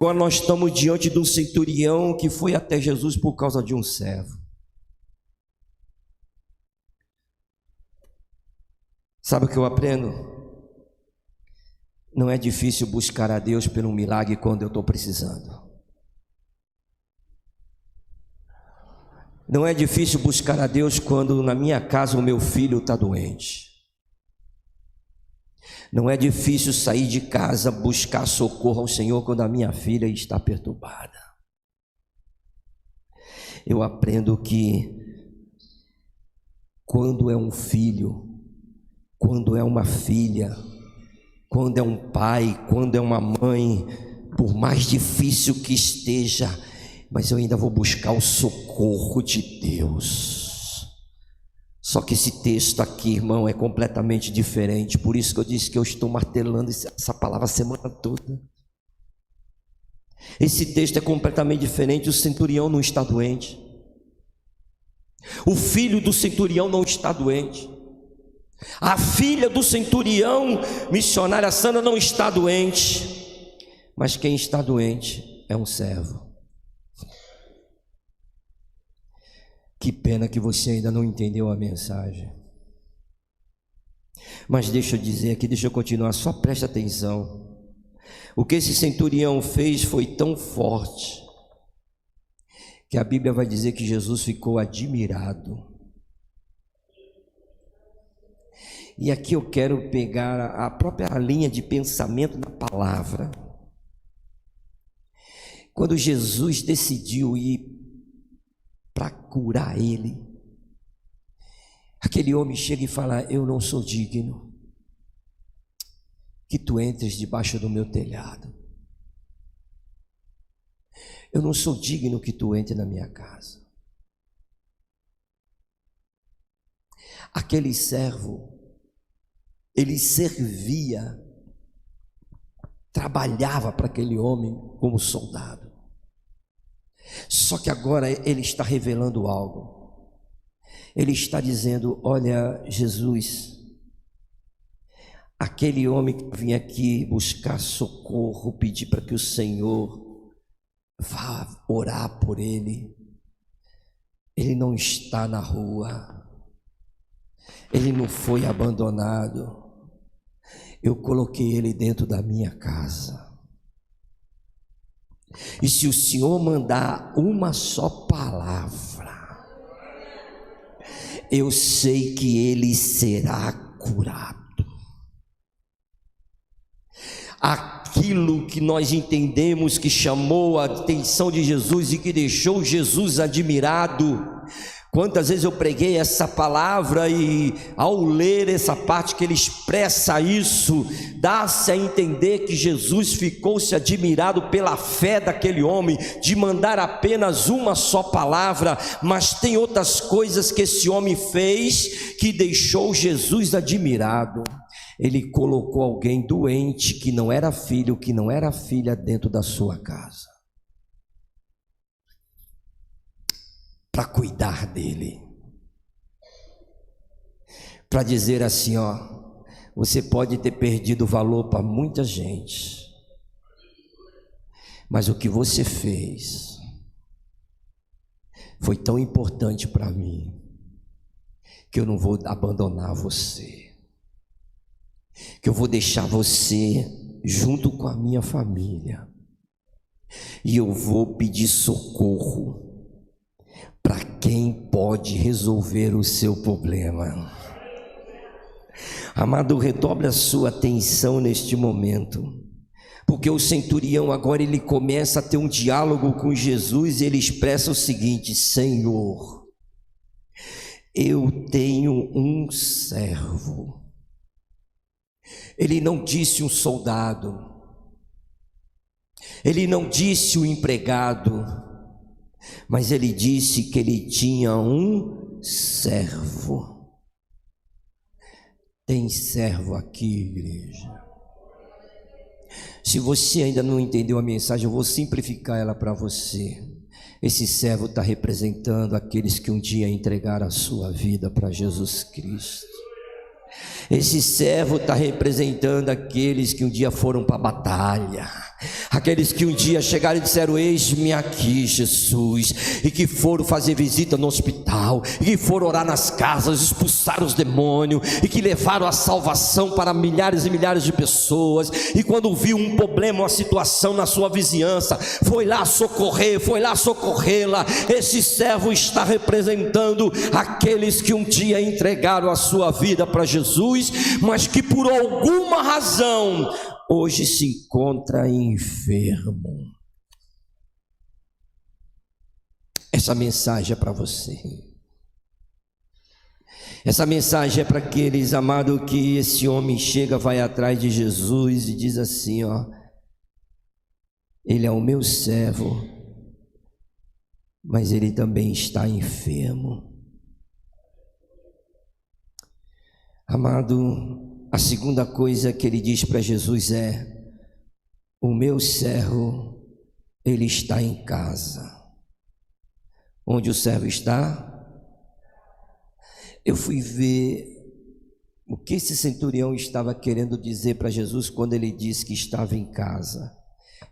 Agora nós estamos diante de um centurião que foi até Jesus por causa de um servo. Sabe o que eu aprendo? Não é difícil buscar a Deus pelo milagre quando eu estou precisando. Não é difícil buscar a Deus quando na minha casa o meu filho está doente. Não é difícil sair de casa, buscar socorro ao Senhor quando a minha filha está perturbada. Eu aprendo que quando é um filho, quando é uma filha, quando é um pai, quando é uma mãe, por mais difícil que esteja, mas eu ainda vou buscar o socorro de Deus. Só que esse texto aqui, irmão, é completamente diferente. Por isso que eu disse que eu estou martelando essa palavra a semana toda. Esse texto é completamente diferente. O centurião não está doente. O filho do centurião não está doente. A filha do centurião, missionária Sandra, não está doente. Mas quem está doente é um servo. Que pena que você ainda não entendeu a mensagem. Mas deixa eu dizer aqui, deixa eu continuar, só presta atenção. O que esse centurião fez foi tão forte, que a Bíblia vai dizer que Jesus ficou admirado. E aqui eu quero pegar a própria linha de pensamento da palavra. Quando Jesus decidiu ir para curar ele, aquele homem chega e fala: eu não sou digno que tu entres debaixo do meu telhado. Eu não sou digno que tu entre na minha casa. Aquele servo, ele servia, trabalhava para aquele homem como soldado. Só que agora ele está revelando algo. Ele está dizendo: olha, Jesus, aquele homem que vinha aqui buscar socorro, pedir para que o Senhor vá orar por ele, ele não está na rua, ele não foi abandonado. Eu coloquei ele dentro da minha casa. E se o Senhor mandar uma só palavra, eu sei que ele será curado. Aquilo que nós entendemos que chamou a atenção de Jesus e que deixou Jesus admirado. Quantas vezes eu preguei essa palavra e ao ler essa parte que ele expressa isso, dá-se a entender que Jesus ficou-se admirado pela fé daquele homem, de mandar apenas uma só palavra, mas tem outras coisas que esse homem fez que deixou Jesus admirado. Ele colocou alguém doente, que não era filho, que não era filha, dentro da sua casa, para cuidar dele, para dizer assim: ó, você pode ter perdido valor para muita gente, mas o que você fez foi tão importante para mim, que eu não vou abandonar você, que eu vou deixar você junto com a minha família, e eu vou pedir socorro para quem pode resolver o seu problema. Amado, redobre a sua atenção neste momento, porque o centurião agora ele começa a ter um diálogo com Jesus e ele expressa o seguinte: Senhor, eu tenho um servo. Ele não disse um soldado, ele não disse um empregado, mas ele disse que ele tinha um servo. Tem servo aqui, igreja. Se você ainda não entendeu a mensagem, eu vou simplificar ela para você. Esse servo está representando aqueles que um dia entregaram a sua vida para Jesus Cristo. Esse servo está representando aqueles que um dia foram para a batalha. Aqueles que um dia chegaram e disseram: eis-me aqui, Jesus, e que foram fazer visita no hospital, e que foram orar nas casas, expulsar os demônios, e que levaram a salvação para milhares e milhares de pessoas, e quando viu um problema, uma situação na sua vizinhança, foi lá socorrer, foi lá socorrê-la. Esse servo está representando aqueles que um dia entregaram a sua vida para Jesus, mas que por alguma razão hoje se encontra enfermo. Essa mensagem é para você. Essa mensagem é para aqueles, amado, que esse homem chega, vai atrás de Jesus e diz assim: ó, ele é o meu servo, mas ele também está enfermo. Amado, a segunda coisa que ele diz para Jesus é: o meu servo, ele está em casa. Onde o servo está? Eu fui ver o que esse centurião estava querendo dizer para Jesus quando ele disse que estava em casa.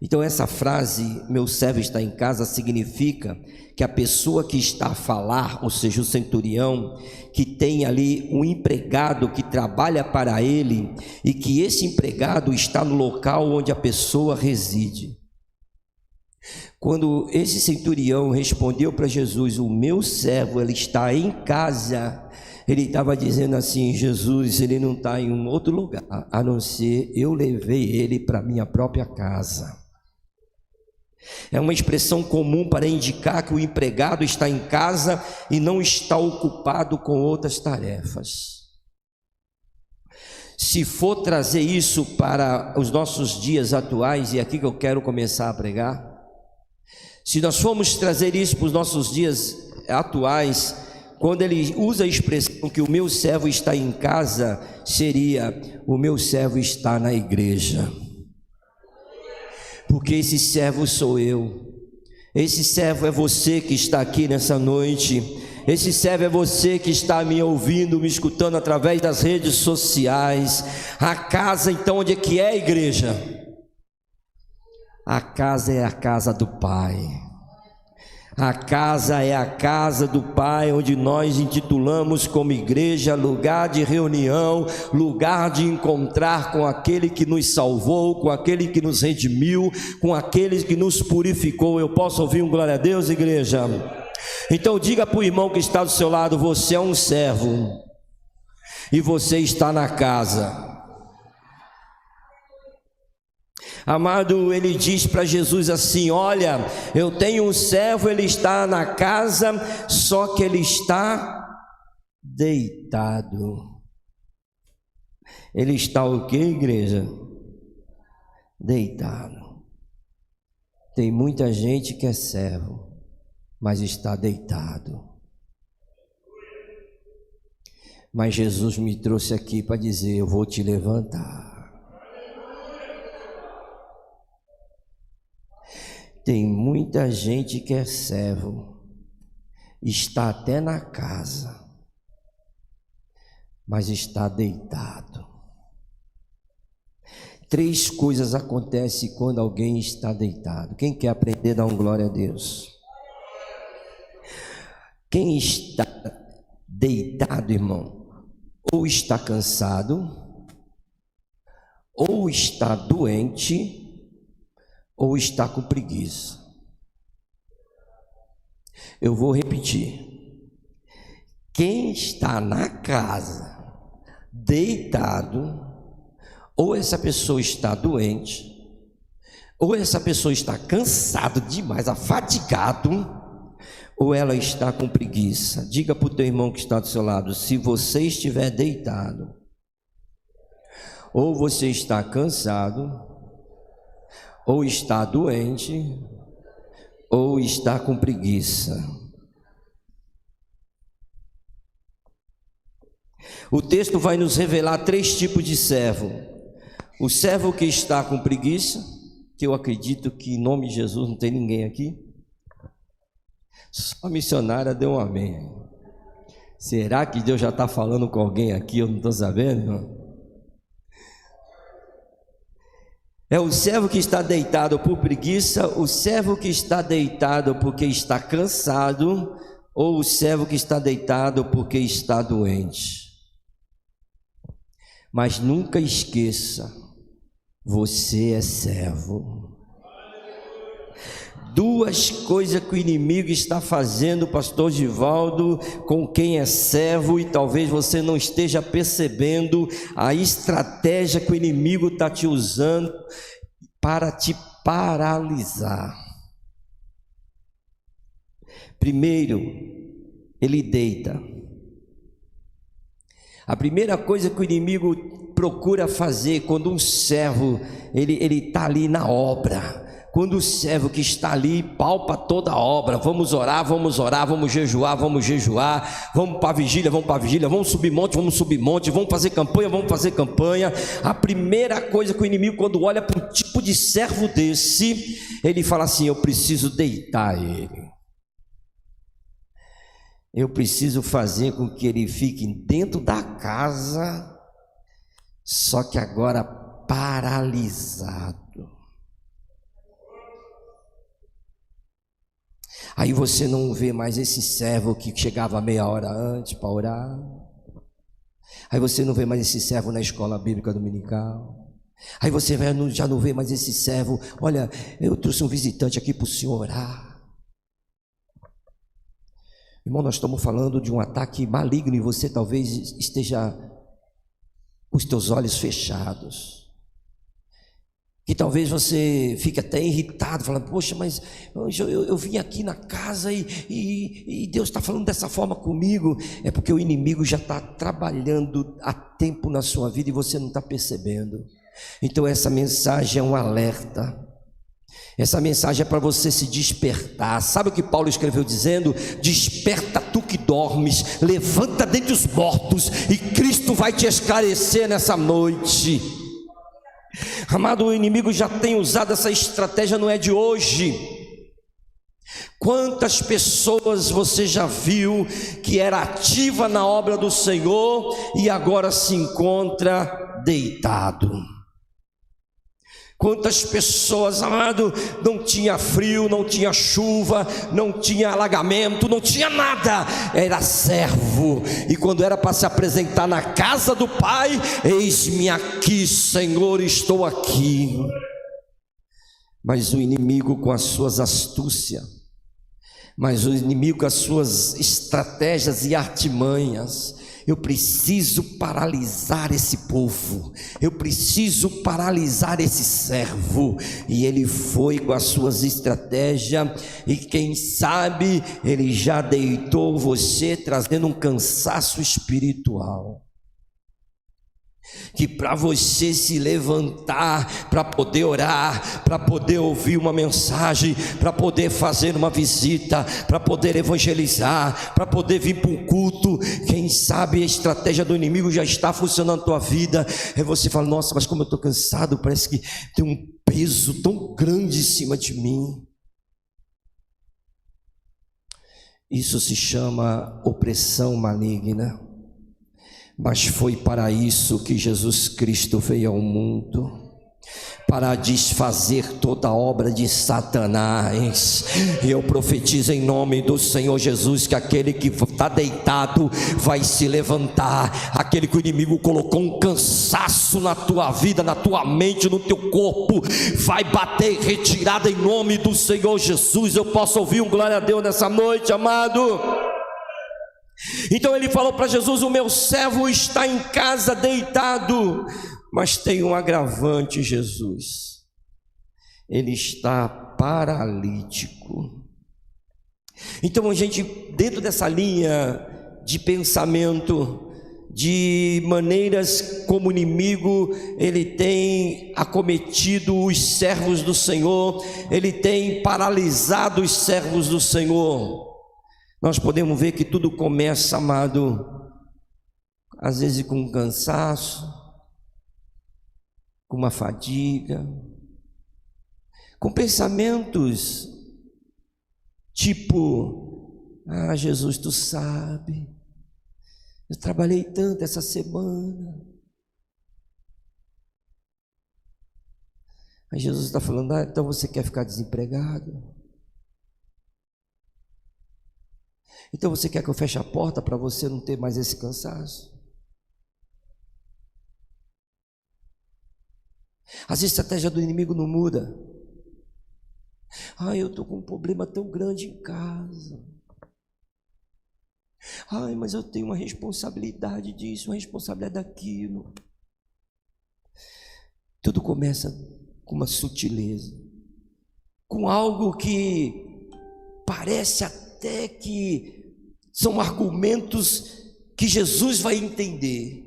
Então essa frase, meu servo está em casa, significa que a pessoa que está a falar, ou seja, o centurião, que tem ali um empregado que trabalha para ele, e que esse empregado está no local onde a pessoa reside. Quando esse centurião respondeu para Jesus: o meu servo, ele está em casa, ele estava dizendo assim: Jesus, ele não está em um outro lugar, a não ser eu levei ele para minha própria casa. É uma expressão comum para indicar que o empregado está em casa e não está ocupado com outras tarefas. Se for trazer isso para os nossos dias atuais, e é aqui que eu quero começar a pregar, se nós formos trazer isso para os nossos dias atuais, quando ele usa a expressão que o meu servo está em casa, seria: o meu servo está na igreja. Porque esse servo sou eu, esse servo é você que está aqui nessa noite, esse servo é você que está me ouvindo, me escutando através das redes sociais. A casa, então, onde é que é a igreja? A casa é a casa do Pai. A casa é a casa do Pai, onde nós intitulamos como igreja lugar de reunião, lugar de encontrar com aquele que nos salvou, com aquele que nos redimiu, com aquele que nos purificou. Eu posso ouvir um glória a Deus, igreja? Então diga para o irmão que está do seu lado: você é um servo e você está na casa. Amado, ele diz para Jesus assim: olha, eu tenho um servo, ele está na casa, só que ele está deitado. Ele está o quê, igreja? Deitado. Tem muita gente que é servo, mas está deitado. Mas Jesus me trouxe aqui para dizer: eu vou te levantar. Tem muita gente que é servo, está até na casa, mas está deitado. 3 coisas acontecem quando alguém está deitado. Quem quer aprender, dá um glória a Deus. Quem está deitado, irmão, ou está cansado, ou está doente, ou está com preguiça. Eu vou repetir: quem está na casa deitado, ou essa pessoa está doente, ou essa pessoa está cansado demais, afadigado, ou ela está com preguiça. Diga para o teu irmão que está do seu lado: se você estiver deitado, ou você está cansado, ou está doente, ou está com preguiça. O texto vai nos revelar 3 tipos de servo: o servo que está com preguiça, que eu acredito que em nome de Jesus não tem ninguém aqui. Só a missionária deu um amém. Será que Deus já está falando com alguém aqui? Eu não estou sabendo, não. É o servo que está deitado por preguiça, o servo que está deitado porque está cansado, ou o servo que está deitado porque está doente. Mas nunca esqueça, você é servo. Duas coisas que o inimigo está fazendo, pastor Givaldo, com quem é servo, e talvez você não esteja percebendo a estratégia que o inimigo está te usando para te paralisar. Primeiro, ele deita. A primeira coisa que o inimigo procura fazer quando um servo ele está ali na obra, quando o servo que está ali palpa toda a obra, vamos orar, vamos jejuar, vamos para a vigília, vamos subir monte, vamos fazer campanha. A primeira coisa que o inimigo, quando olha para um tipo de servo desse, ele fala assim: eu preciso deitar ele. Eu preciso fazer com que ele fique dentro da casa, só que agora paralisado. Aí você não vê mais esse servo que chegava meia hora antes para orar. Aí você não vê mais esse servo na escola bíblica dominical. Aí você já não vê mais esse servo: olha, eu trouxe um visitante aqui para o senhor orar. Irmão, nós estamos falando de um ataque maligno e você talvez esteja com os teus olhos fechados. Que talvez você fique até irritado, falando: poxa, mas eu vim aqui na casa e Deus está falando dessa forma comigo. É porque o inimigo já está trabalhando há tempo na sua vida e você não está percebendo. Então essa mensagem é um alerta. Essa mensagem é para você se despertar. Sabe o que Paulo escreveu dizendo? Desperta tu que dormes, levanta dentre os mortos e Cristo vai te esclarecer nessa noite. Amado, o inimigo já tem usado essa estratégia, não é de hoje. Quantas pessoas você já viu que era ativa na obra do Senhor e agora se encontra deitado? Quantas pessoas, amado, não tinha frio, não tinha chuva, não tinha alagamento, não tinha nada, era servo, e quando era para se apresentar na casa do Pai: eis-me aqui, Senhor, estou aqui. Mas o inimigo com as suas astúcias, mas o inimigo com as suas estratégias e artimanhas: eu preciso paralisar esse povo, eu preciso paralisar esse servo. E ele foi com as suas estratégias, e quem sabe ele já deitou você, trazendo um cansaço espiritual. Que para você se levantar, para poder orar, para poder ouvir uma mensagem, para poder fazer uma visita, para poder evangelizar, para poder vir para um culto, quem sabe a estratégia do inimigo já está funcionando na tua vida. Aí você fala: nossa, mas como eu estou cansado, parece que tem um peso tão grande em cima de mim. Isso se chama opressão maligna. Mas foi para isso que Jesus Cristo veio ao mundo, para desfazer toda a obra de Satanás. E eu profetizo em nome do Senhor Jesus que aquele que está deitado vai se levantar. Aquele que o inimigo colocou um cansaço na tua vida, na tua mente, no teu corpo, vai bater em retirada em nome do Senhor Jesus. Eu posso ouvir um glória a Deus nessa noite, amado? Então ele falou para Jesus: o meu servo está em casa deitado. Mas tem um agravante, Jesus: ele está paralítico. Então a gente, dentro dessa linha de pensamento, de maneiras como o inimigo ele tem acometido os servos do Senhor, ele tem paralisado os servos do Senhor, nós podemos ver que tudo começa, amado, às vezes com um cansaço, com uma fadiga, com pensamentos tipo: ah, Jesus, tu sabe, eu trabalhei tanto essa semana, Aí Jesus está falando: então você quer ficar desempregado? Então você quer que eu feche a porta para você não ter mais esse cansaço? As estratégias do inimigo não mudam. Eu estou com um problema tão grande em casa. Mas eu tenho uma responsabilidade disso, uma responsabilidade daquilo. Tudo começa com uma sutileza, com algo que parece até que são argumentos que Jesus vai entender.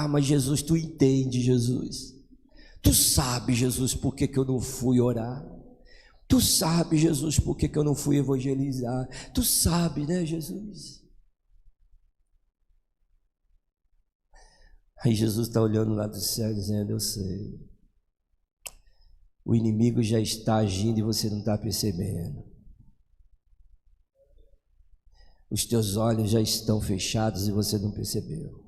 Mas Jesus, tu entende, Jesus. Tu sabe, Jesus, por que eu não fui orar. Tu sabe, Jesus, por que eu não fui evangelizar. Tu sabe, né, Jesus? Aí Jesus está olhando lá do céu dizendo: eu sei. O inimigo já está agindo e você não está percebendo. Os teus olhos já estão fechados e você não percebeu.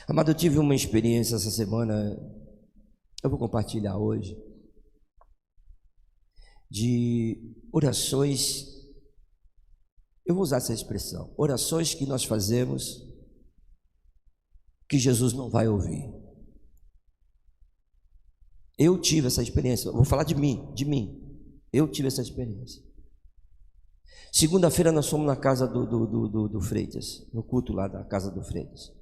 Amado, eu tive uma experiência essa semana, eu vou compartilhar hoje, de orações, eu vou usar essa expressão, orações que nós fazemos que Jesus não vai ouvir. Eu tive essa experiência, vou falar de mim, eu tive essa experiência. Segunda-feira nós fomos na casa do Freitas, no culto lá da casa do Freitas.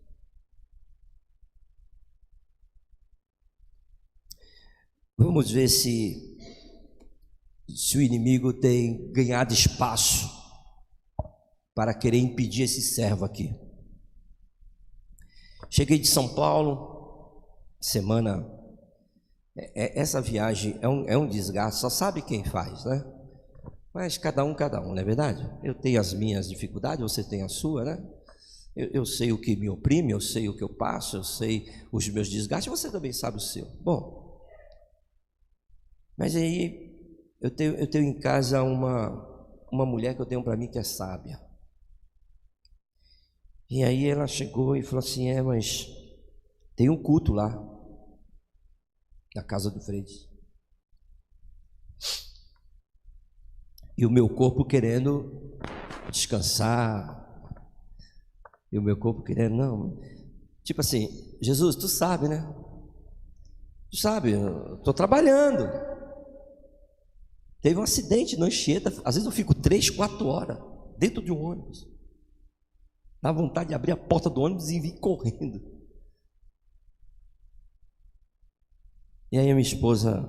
Vamos ver se o inimigo tem ganhado espaço para querer impedir esse servo aqui. Cheguei de São Paulo, semana, essa viagem é um desgaste, só sabe quem faz, né? Mas cada um, não é verdade? Eu tenho as minhas dificuldades, você tem a sua, né? Eu sei o que me oprime, eu sei o que eu passo, eu sei os meus desgastes, você também sabe o seu. Bom, mas aí eu tenho em casa uma mulher que eu tenho para mim que é sábia. E aí ela chegou e falou assim: mas tem um culto lá na casa do Freitas. E o meu corpo querendo descansar. E o meu corpo querendo, não. Tipo assim, Jesus, tu sabe, né? Tu sabe, eu estou trabalhando. Teve um acidente na Anchieta, às vezes eu fico 3, 4 horas dentro de um ônibus. Dá vontade de abrir a porta do ônibus e vir correndo. E aí a minha esposa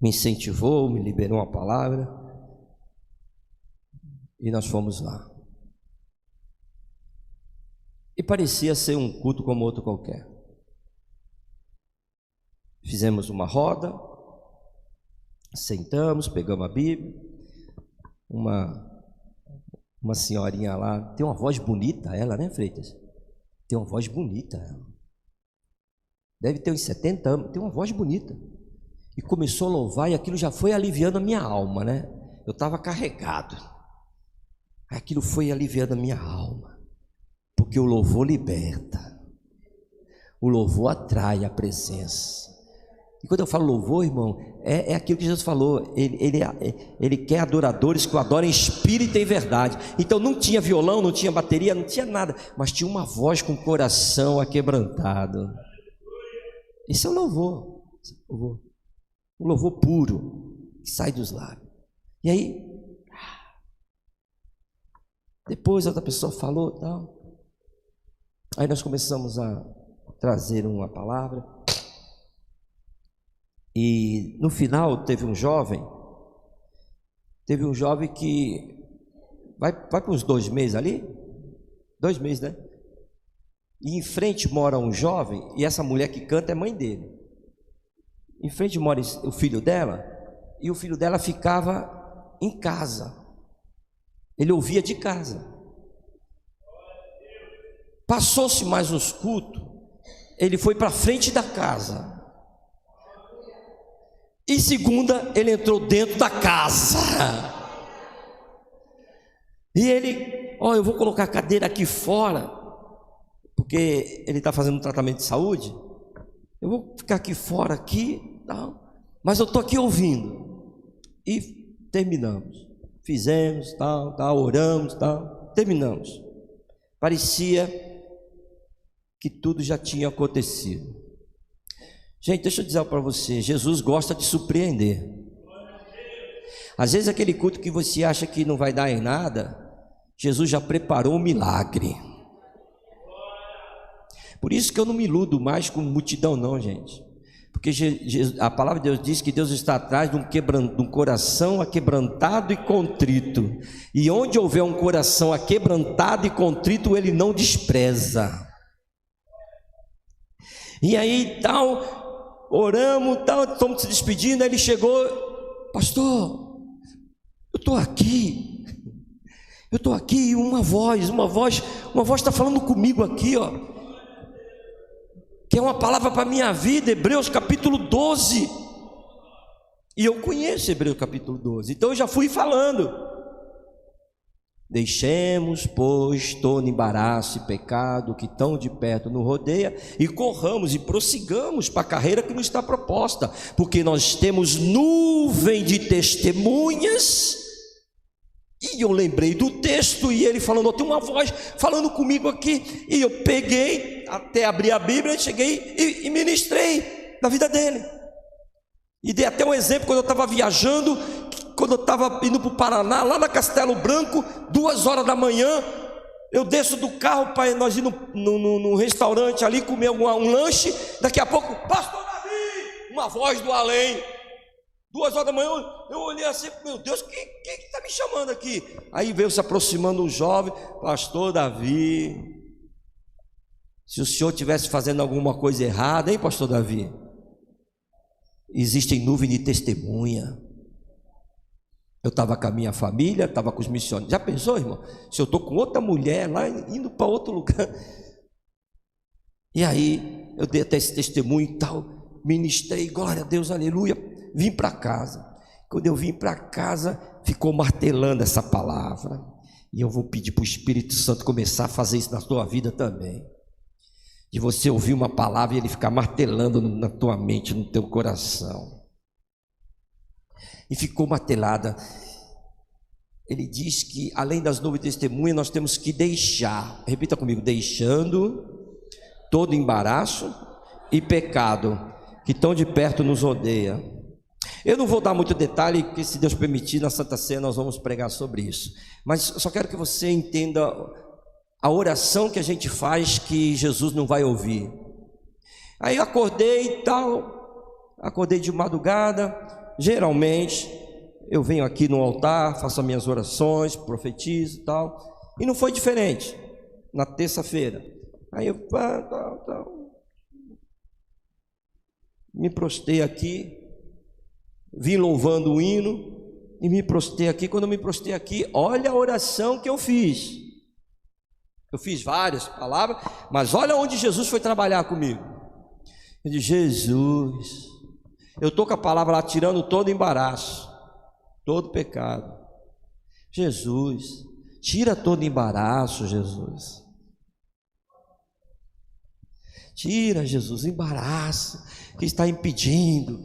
me incentivou, me liberou uma palavra. E nós fomos lá. E parecia ser um culto como outro qualquer. Fizemos uma roda. Sentamos, pegamos a Bíblia, uma senhorinha lá, tem uma voz bonita ela, né, Freitas? Tem uma voz bonita ela. Deve ter uns 70 anos, tem uma voz bonita. E começou a louvar e aquilo já foi aliviando a minha alma, né? Eu estava carregado. Aquilo foi aliviando a minha alma, porque o louvor liberta, o louvor atrai a presença. E quando eu falo louvor, irmão, é aquilo que Jesus falou, ele quer adoradores que o adorem em espírito e em verdade. Então não tinha violão, não tinha bateria, não tinha nada, mas tinha uma voz com o coração aquebrantado. Esse é o louvor, o louvor puro, que sai dos lábios. E aí, depois outra pessoa falou, tal. Aí nós começamos a trazer uma palavra. E no final teve um jovem que vai para uns 2 meses ali, 2 meses, né? E em frente mora um jovem, e essa mulher que canta é mãe dele. Em frente mora o filho dela, e o filho dela ficava em casa. Ele ouvia de casa. Passou-se mais uns cultos, ele foi para frente da casa. E segunda, ele entrou dentro da casa. E ele, eu vou colocar a cadeira aqui fora, porque porque ele está fazendo um tratamento de saúde. Eu vou ficar aqui fora, mas eu estou aqui ouvindo. E terminamos. Fizemos, oramos, terminamos. Parecia que tudo já tinha acontecido. Gente, deixa eu dizer para você, Jesus gosta de surpreender. Às vezes aquele culto que você acha que não vai dar em nada, Jesus já preparou um milagre. Por isso que eu não me iludo mais com multidão não, gente. Porque a palavra de Deus diz que Deus está atrás de um coração aquebrantado e contrito. E onde houver um coração aquebrantado e contrito, Ele não despreza. E aí oramos, estamos se despedindo. Aí ele chegou: pastor, eu estou aqui, e uma voz está falando comigo aqui, que é uma palavra para a minha vida, Hebreus capítulo 12, e eu conheço Hebreus capítulo 12, então eu já fui falando: deixemos, pois, todo embaraço e pecado que tão de perto nos rodeia, e corramos e prossigamos para a carreira que nos está proposta, porque nós temos nuvem de testemunhas. E eu lembrei do texto, e ele falando, tem uma voz falando comigo aqui, e eu peguei, até abri a Bíblia, cheguei e ministrei da vida dele, e dei até um exemplo, quando eu estava viajando, quando eu estava indo para o Paraná, lá na Castelo Branco, 2 horas da manhã, eu desço do carro para nós ir no restaurante ali, comer um lanche, daqui a pouco, pastor Davi, uma voz do além, 2 horas da manhã, eu olhei assim, meu Deus, quem está me chamando aqui? Aí veio se aproximando um jovem: pastor Davi, se o senhor estivesse fazendo alguma coisa errada, hein, pastor Davi? Existem nuvens de testemunha. Eu estava com a minha família, estava com os missionários. Já pensou, irmão? Se eu estou com outra mulher lá, indo para outro lugar. E aí, eu dei até esse testemunho e tal, ministrei, glória a Deus, aleluia. Vim para casa. Quando eu vim para casa, ficou martelando essa palavra. E eu vou pedir para o Espírito Santo começar a fazer isso na tua vida também. De você ouvir uma palavra e ele ficar martelando na tua mente, no teu coração. E ficou martelada. Ele diz que além das nuvens de testemunha, nós temos que deixar, repita comigo: deixando todo embaraço e pecado que tão de perto nos rodeia. Eu não vou dar muito detalhe, porque se Deus permitir, na Santa Ceia nós vamos pregar sobre isso, mas eu só quero que você entenda a oração que a gente faz, que Jesus não vai ouvir. Aí eu acordei e tal, acordei de madrugada. Geralmente eu venho aqui no altar, faço as minhas orações, profetizo e tal, e não foi diferente na terça-feira. Aí eu me prostei aqui, vim louvando o hino e me prostei aqui. Quando eu me prostei aqui, olha a oração que eu fiz. Eu fiz várias palavras, mas olha onde Jesus foi trabalhar comigo. Eu disse: Jesus, eu estou com a palavra lá, tirando todo embaraço, todo pecado. Jesus, tira todo embaraço, Jesus. Tira, Jesus, o embaraço que está impedindo.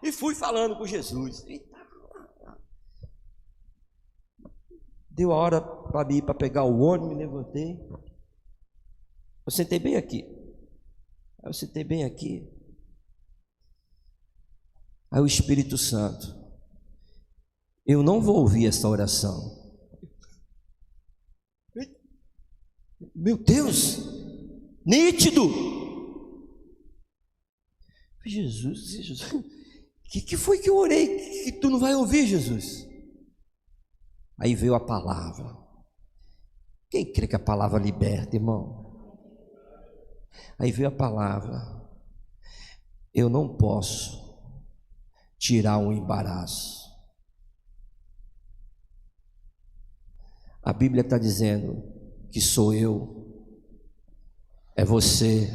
E fui falando com Jesus. Deu a hora para mim, para pegar o ônibus, me levantei. Eu sentei bem aqui. Aí o Espírito Santo: eu não vou ouvir essa oração. Meu Deus, nítido. Jesus, o que foi que eu orei que tu não vai ouvir, Jesus? Aí veio a palavra. Quem crê que a palavra liberta, irmão? Aí veio a palavra: eu não posso tirar um embaraço. A Bíblia está dizendo que sou eu, é você.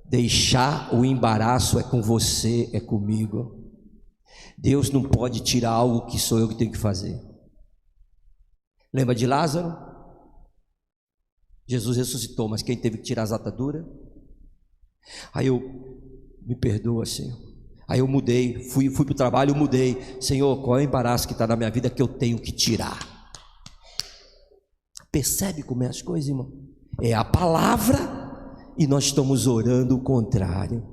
Deixar o embaraço é com você, é comigo. Deus não pode tirar algo que sou eu que tenho que fazer. Lembra de Lázaro? Jesus ressuscitou, mas quem teve que tirar as ataduras? Aí eu, me perdoa, Senhor. Aí eu mudei, fui para o trabalho, eu mudei. Senhor, qual é o embaraço que está na minha vida que eu tenho que tirar? Percebe como é as coisas, irmão? É a palavra e nós estamos orando o contrário.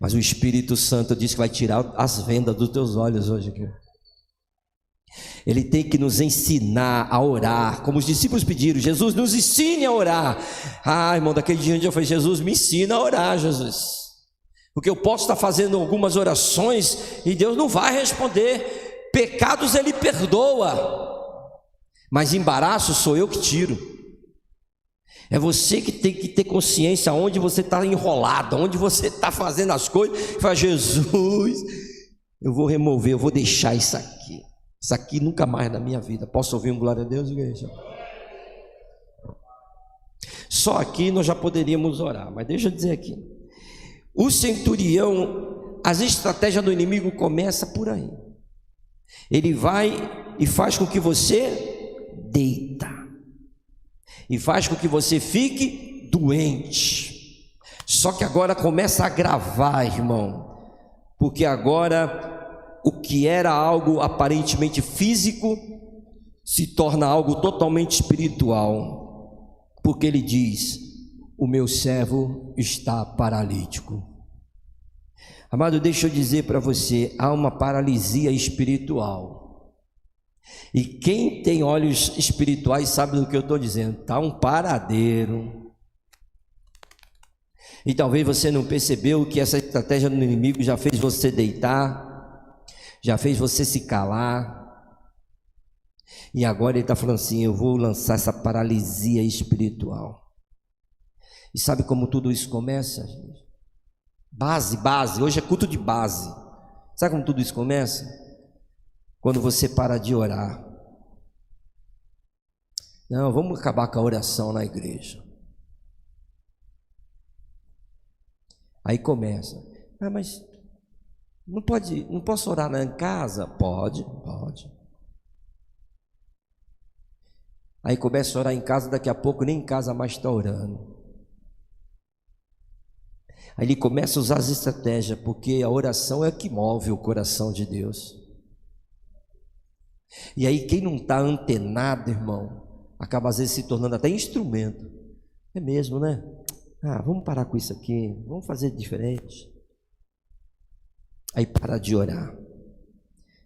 Mas o Espírito Santo diz que vai tirar as vendas dos teus olhos hoje aqui. Ele tem que nos ensinar a orar, como os discípulos pediram: Jesus, nos ensine a orar. Irmão, daquele dia eu falei: Jesus, me ensina a orar, Jesus. Porque eu posso estar fazendo algumas orações e Deus não vai responder. Pecados Ele perdoa, mas embaraço sou eu que tiro. É você que tem que ter consciência onde você está enrolado, onde você está fazendo as coisas. Fala: Jesus, eu vou remover, eu vou deixar isso aqui. Isso aqui nunca mais na minha vida. Posso ouvir um glória a Deus, igreja? Só aqui nós já poderíamos orar, mas deixa eu dizer aqui. O centurião, as estratégias do inimigo começam por aí. Ele vai e faz com que você deita, e faz com que você fique doente. Só que agora começa a agravar, irmão, porque agora o que era algo aparentemente físico se torna algo totalmente espiritual, porque ele diz: o meu servo está paralítico. Amado, deixa eu dizer para você, há uma paralisia espiritual. E quem tem olhos espirituais sabe do que eu estou dizendo. Está um paradeiro. E talvez você não percebeu que essa estratégia do inimigo já fez você deitar, já fez você se calar. E agora ele está falando assim: eu vou lançar essa paralisia espiritual. E sabe como tudo isso começa, gente? Base, hoje é culto de base. Sabe como tudo isso começa? Quando você para de orar. Não, vamos acabar com a oração na igreja. Aí começa: mas não posso orar em casa? Pode. Aí começa a orar em casa, daqui a pouco nem em casa mais está orando. Aí ele começa a usar as estratégias, porque a oração é que move o coração de Deus. E aí quem não está antenado, irmão, acaba às vezes se tornando até instrumento. É mesmo, né? Vamos parar com isso aqui, vamos fazer diferente. Aí para de orar,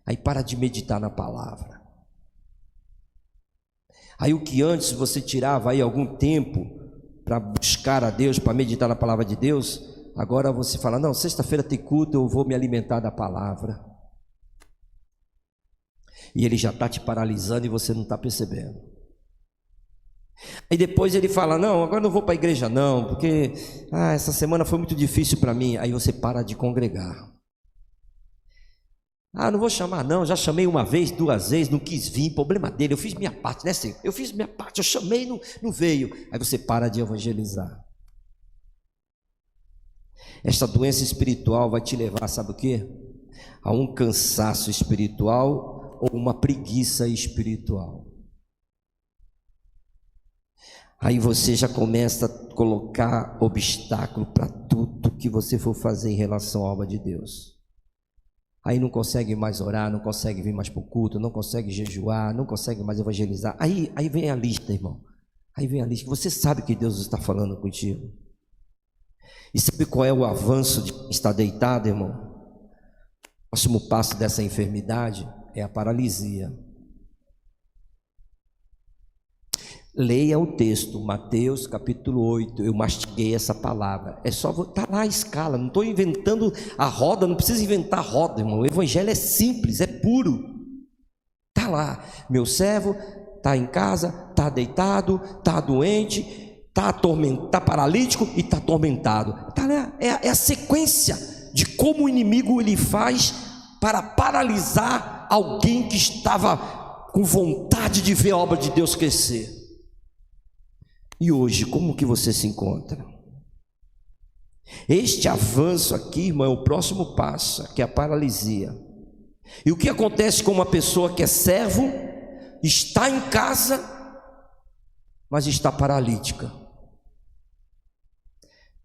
aí para de meditar na palavra. Aí o que antes você tirava aí algum tempo para buscar a Deus, para meditar na palavra de Deus, agora você fala: não, sexta-feira tem culto, eu vou me alimentar da palavra. E ele já está te paralisando e você não está percebendo. Aí depois ele fala: não, agora não vou para a igreja não, porque essa semana foi muito difícil para mim. Aí você para de congregar. Não vou chamar não, já chamei uma vez, 2 vezes, não quis vir, problema dele, eu fiz minha parte, né Senhor? Eu fiz minha parte, eu chamei, não veio. Aí você para de evangelizar. Esta doença espiritual vai te levar, sabe o quê? A um cansaço espiritual ou uma preguiça espiritual. Aí você já começa a colocar obstáculo para tudo que você for fazer em relação à obra de Deus. Aí não consegue mais orar, não consegue vir mais para o culto, não consegue jejuar, não consegue mais evangelizar. Aí vem a lista, irmão. Aí vem a lista. Você sabe que Deus está falando contigo. E sabe qual é o avanço de estar deitado, irmão? O próximo passo dessa enfermidade é a paralisia. Leia o texto, Mateus capítulo 8, eu mastiguei essa palavra. É só, está lá a escala, não estou inventando a roda, não precisa inventar a roda, irmão. O evangelho é simples, é puro. Está lá, meu servo está em casa, está deitado, está doente, está paralítico e está atormentado. Está lá, é a sequência de como o inimigo ele faz para paralisar alguém que estava com vontade de ver a obra de Deus crescer. E hoje, como que você se encontra? Este avanço aqui, irmão, é o próximo passo, que é a paralisia. E o que acontece com uma pessoa que é servo, está em casa, mas está paralítica.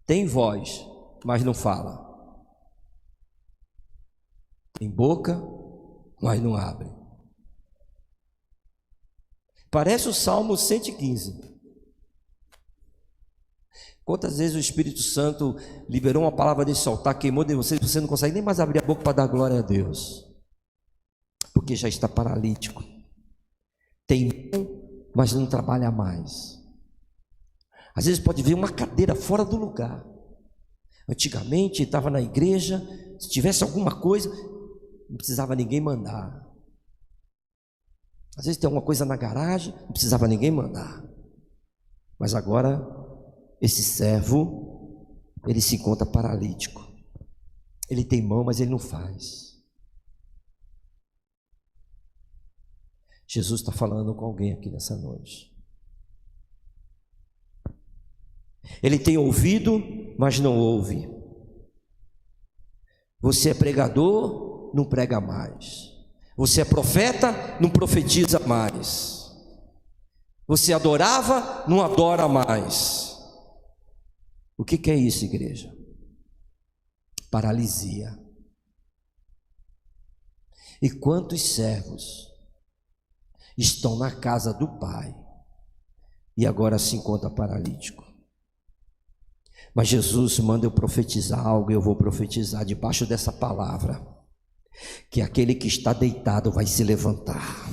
Tem voz, mas não fala. Tem boca, mas não abre. Parece o Salmo 115. Quantas vezes o Espírito Santo liberou uma palavra desse altar, queimou de você não consegue nem mais abrir a boca para dar glória a Deus, porque já está paralítico. Tem mão, mas não trabalha mais. Às vezes pode ver uma cadeira fora do lugar. Antigamente estava na igreja, se tivesse alguma coisa, não precisava ninguém mandar. Às vezes tem alguma coisa na garagem, não precisava ninguém mandar. Mas agora, esse servo, ele se encontra paralítico. Ele tem mão, mas ele não faz. Jesus está falando com alguém aqui nessa noite. Ele tem ouvido, mas não ouve. Você é pregador, não prega mais. Você é profeta, não profetiza mais. Você adorava, não adora mais. O que é isso, igreja? Paralisia. E quantos servos estão na casa do Pai e agora se encontra paralítico? Mas Jesus manda eu profetizar algo, e eu vou profetizar debaixo dessa palavra, que aquele que está deitado vai se levantar,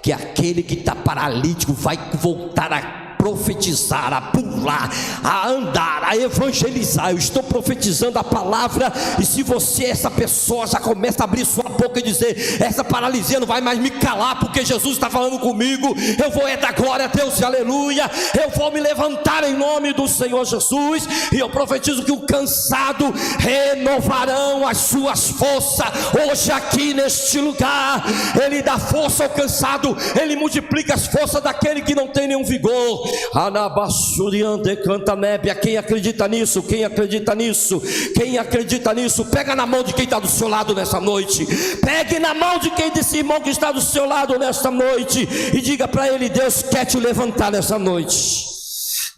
que aquele que está paralítico vai voltar a profetizar, a pular, a andar, a evangelizar. Eu estou profetizando a palavra, e se você, essa pessoa, já começa a abrir sua boca e dizer: essa paralisia não vai mais me calar, porque Jesus está falando comigo, eu vou dar glória a Deus e aleluia, eu vou me levantar em nome do Senhor Jesus, e eu profetizo que o cansado renovarão as suas forças, hoje aqui neste lugar. Ele dá força ao cansado, ele multiplica as forças daquele que não tem nenhum vigor. Anabassuriande canta nébia. Quem acredita nisso? Quem acredita nisso? Quem acredita nisso? Pega na mão de quem está do seu lado nessa noite. Pegue na mão de quem desse irmão que está do seu lado nesta noite e diga para ele: Deus quer te levantar nessa noite.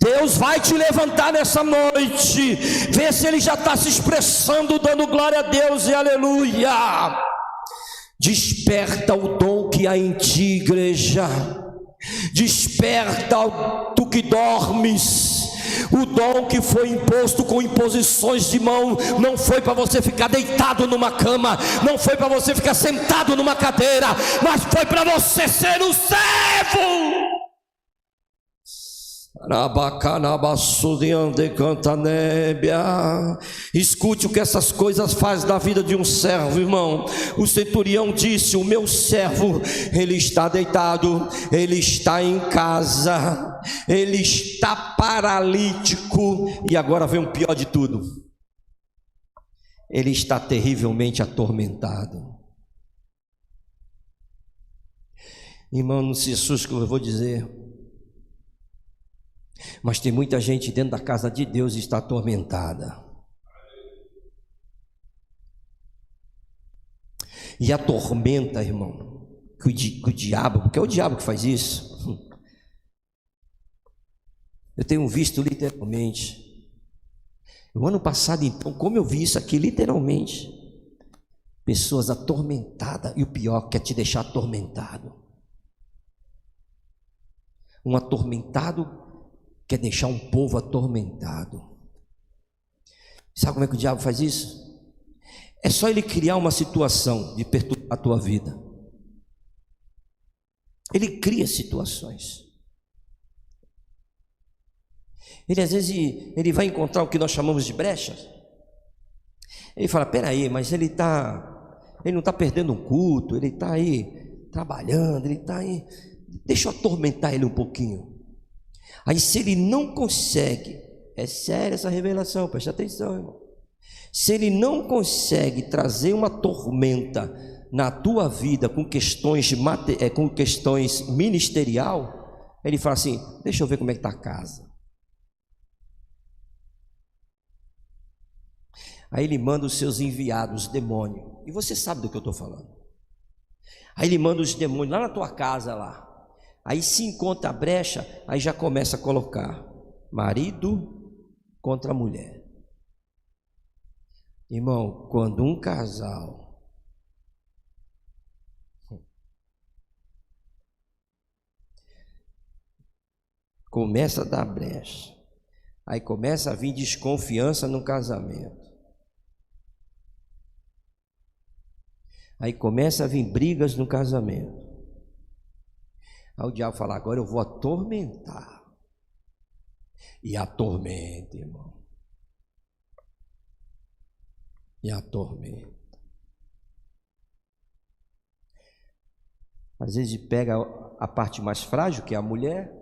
Deus vai te levantar nessa noite. Vê se ele já está se expressando, dando glória a Deus e aleluia. Desperta o dom que há em ti, igreja. Desperta, tu que dormes. O dom que foi imposto com imposições de mão não foi para você ficar deitado numa cama, não foi para você ficar sentado numa cadeira, mas foi para você ser um servo. Escute o que essas coisas fazem na vida de um servo, irmão. O centurião disse: o meu servo, ele está deitado, ele está em casa, ele está paralítico. E agora vem o pior de tudo: ele está terrivelmente atormentado. Irmão, não se assuste que eu vou dizer, mas tem muita gente dentro da casa de Deus e está atormentada. E a tormenta, irmão, que o diabo, porque é o diabo que faz isso. Eu tenho visto literalmente. No ano passado, então, como eu vi isso aqui, literalmente, pessoas atormentadas, e o pior, quer te deixar atormentado. Um atormentado quer deixar um povo atormentado. Sabe como é que o diabo faz isso? É só ele criar uma situação de perturbar a tua vida. Ele cria situações. Ele às vezes ele vai encontrar o que nós chamamos de brechas. Ele fala: peraí, mas ele não está perdendo um culto, ele está aí trabalhando, ele está aí, deixa eu atormentar ele um pouquinho. Aí se ele não consegue, é séria essa revelação, preste atenção, irmão. Se ele não consegue trazer uma tormenta na tua vida com questões ministerial, ele fala assim: deixa eu ver como é que está a casa. Aí ele manda os seus enviados, demônios, e você sabe do que eu estou falando. Aí ele manda os demônios lá na tua casa lá. Aí se encontra a brecha, aí já começa a colocar marido contra mulher. Irmão, quando um casal começa a dar brecha, aí começa a vir desconfiança no casamento, aí começa a vir brigas no casamento. Aí o diabo fala: agora eu vou atormentar. E atormenta, irmão. E atormenta. Às vezes pega a parte mais frágil, que é a mulher.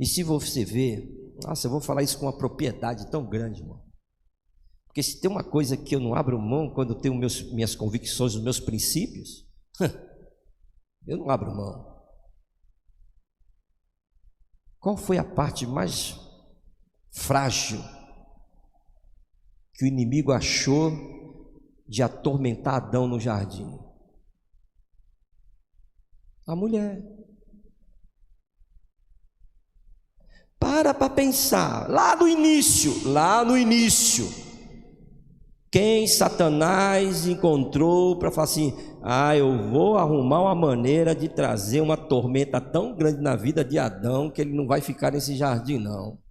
E se você ver, nossa, eu vou falar isso com uma propriedade tão grande, irmão. Porque se tem uma coisa que eu não abro mão quando eu tenho minhas convicções, os meus princípios, eu não abro mão. Qual foi a parte mais frágil que o inimigo achou de atormentar Adão no jardim? A mulher. Para pensar, lá no início, quem Satanás encontrou para falar assim: eu vou arrumar uma maneira de trazer uma tormenta tão grande na vida de Adão que ele não vai ficar nesse jardim, não.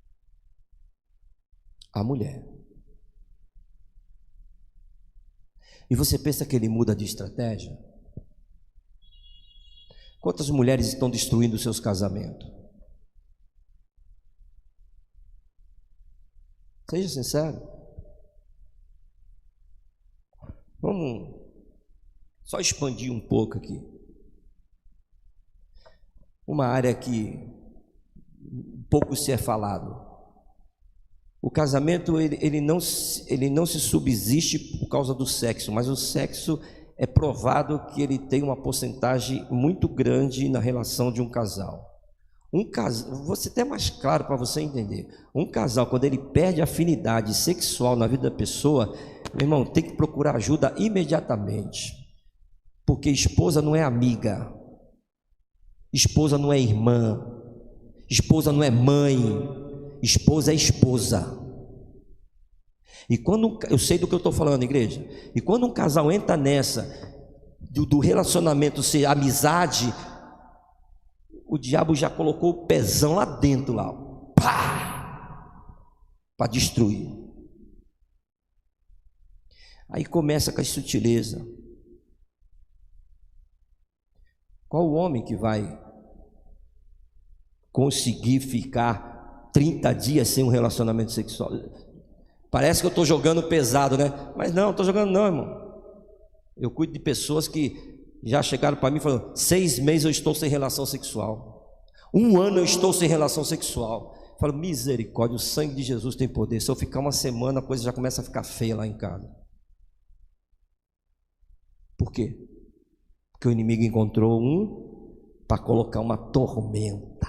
A mulher. E você pensa que ele muda de estratégia? Quantas mulheres estão destruindo seus casamentos? Seja sincero. Vamos só expandir um pouco aqui. Uma área que pouco se é falado. O casamento ele não se subsiste por causa do sexo, mas o sexo é provado que ele tem uma porcentagem muito grande na relação de um casal. Vou ser até mais claro para você entender. Um casal, quando ele perde a afinidade sexual na vida da pessoa, meu irmão, tem que procurar ajuda imediatamente. Porque esposa não é amiga, esposa não é irmã, esposa não é mãe, esposa é esposa. E quando eu sei do que eu estou falando, igreja. E quando um casal entra nessa do relacionamento ser amizade, o diabo já colocou o pezão lá dentro, lá, para destruir. Aí começa com a sutileza. Qual o homem que vai conseguir ficar 30 dias sem um relacionamento sexual? Parece que eu estou jogando pesado, né? Mas não estou jogando não, irmão. Eu cuido de pessoas que já chegaram para mim e falaram: 6 meses eu estou sem relação sexual, 1 ano eu estou sem relação sexual. Eu falo: misericórdia, o sangue de Jesus tem poder. Se eu ficar uma semana, a coisa já começa a ficar feia lá em casa. Por quê? Porque o inimigo encontrou para colocar uma tormenta.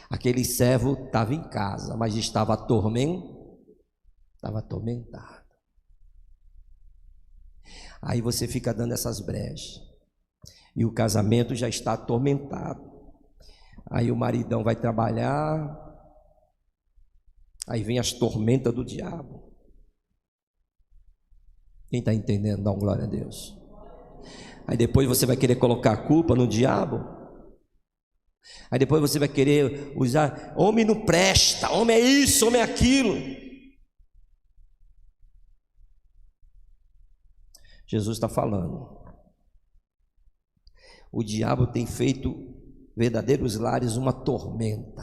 Aquele servo estava em casa, mas estava atormentado. Aí você fica dando essas brechas, e o casamento já está atormentado. Aí o maridão vai trabalhar, aí vem as tormentas do diabo. Quem está entendendo, dá uma glória a Deus. Aí depois você vai querer colocar a culpa no diabo. Aí depois você vai querer usar: homem não presta, homem é isso, homem é aquilo. Jesus está falando: o diabo tem feito verdadeiros lares uma tormenta.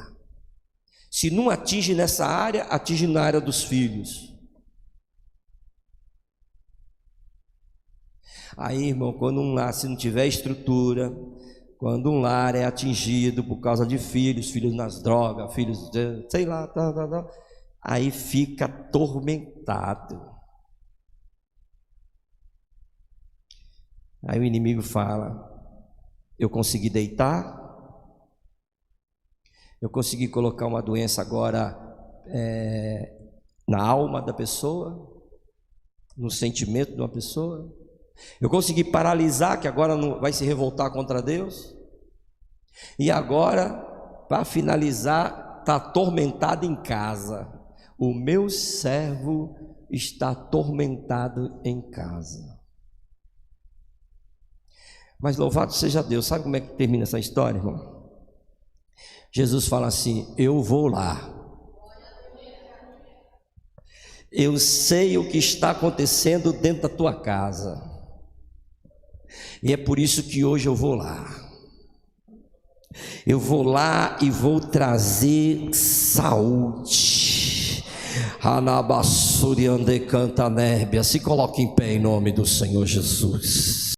Se não atinge nessa área, atinge na área dos filhos. Aí, irmão, quando um lar, se não tiver estrutura, quando um lar é atingido por causa de filhos nas drogas, filhos, sei lá, aí fica atormentado. Aí o inimigo fala: eu consegui deitar, eu consegui colocar uma doença agora na alma da pessoa, no sentimento de uma pessoa. Eu consegui paralisar, que agora não vai se revoltar contra Deus. E agora, para finalizar, está atormentado em casa. O meu servo está atormentado em casa. Mas louvado seja Deus. Sabe como é que termina essa história, irmão? Jesus fala assim: eu vou lá. Eu sei o que está acontecendo dentro da tua casa. E é por isso que hoje eu vou lá. Eu vou lá e vou trazer saúde. Anabassuriande canta nébia. Se coloque em pé em nome do Senhor Jesus.